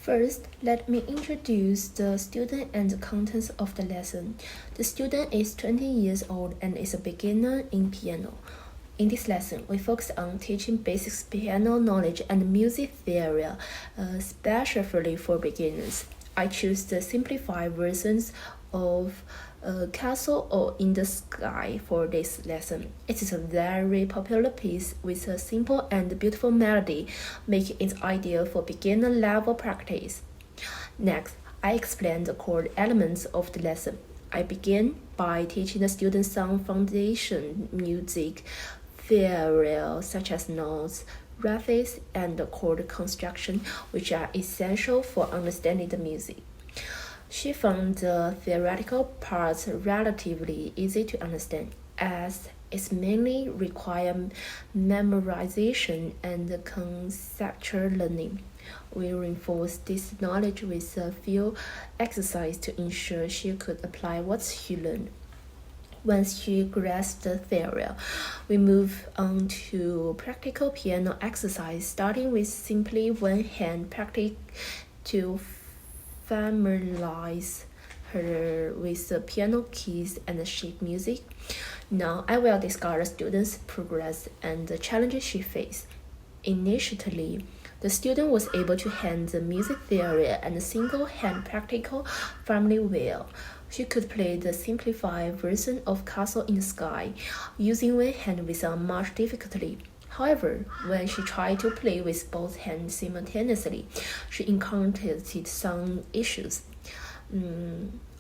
First, let me introduce the student and the contents of the lesson. The student is 20 years old and is a beginner in piano. In this lesson, we focus on teaching basic piano knowledge and music theory, especially for beginners. I choose the simplified versions of Castle or in the Sky for this lesson. It is a very popular piece with a simple and beautiful melody, making it ideal for beginner level practice. Next, I explain the core elements of the lesson. I begin by teaching the students some foundation music theory such as notes, riffs, and chord construction, which are essential for understanding the music. She found the theoretical parts relatively easy to understand, as it mainly requires memorization and conceptual learning. We reinforced this knowledge with a few exercises to ensure she could apply what she learned. Once she grasped the theory, we move on to practical piano exercise, starting with simply one-hand practice to familiarize her with the piano keys and sheet music. Now I will discuss the student's progress and the challenges she faced. Initially, the student was able to hand the music theory and single-hand practical fairly well. She could play the simplified version of Castle in the Sky using one hand without much difficulty. However, when she tried to play with both hands simultaneously, she encountered some issues.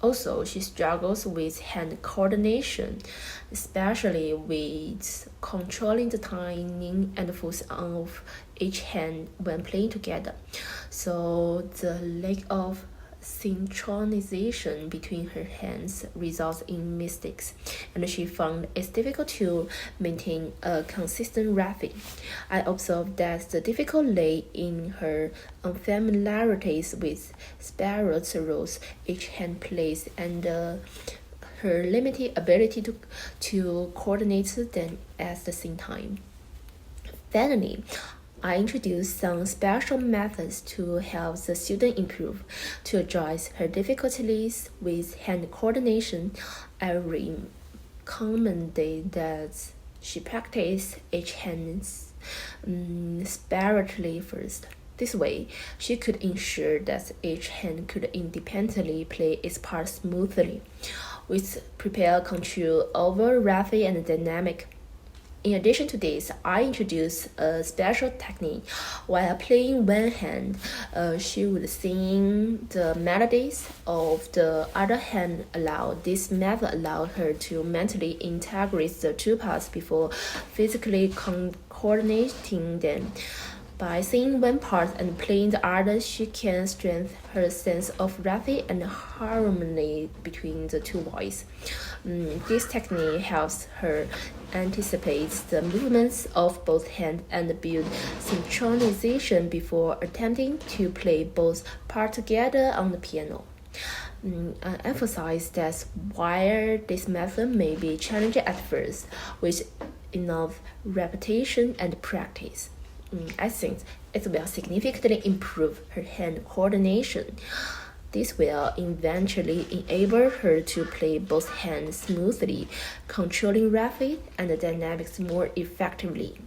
Also, she struggles with hand coordination, especially with controlling the timing and force of each hand when playing together. So the lack of synchronization between her hands results in mistakes, and she found it difficult to maintain a consistent rapping. I observed that the difficulty lay in her unfamiliarities with separate roles each hand plays and her limited ability to coordinate them at the same time. Finally, I introduced some special methods to help the student improve. To address her difficulties with hand coordination, I recommended that she practice each hand separately first. This way, she could ensure that each hand could independently play its part smoothly, with prepared control over rapid and dynamic. In addition to this, I introduced a special technique. While playing one hand, she would sing the melodies of the other hand aloud. This method allowed her to mentally integrate the two parts before physically coordinating them. By singing one part and playing the other, she can strengthen her sense of rhythm and harmony between the two voices. This technique helps her anticipate the movements of both hands and build synchronization before attempting to play both parts together on the piano. I emphasize that while this method may be challenging at first, with enough repetition and practice, I think it will significantly improve her hand coordination. This will eventually enable her to play both hands smoothly, controlling rapid and dynamics more effectively.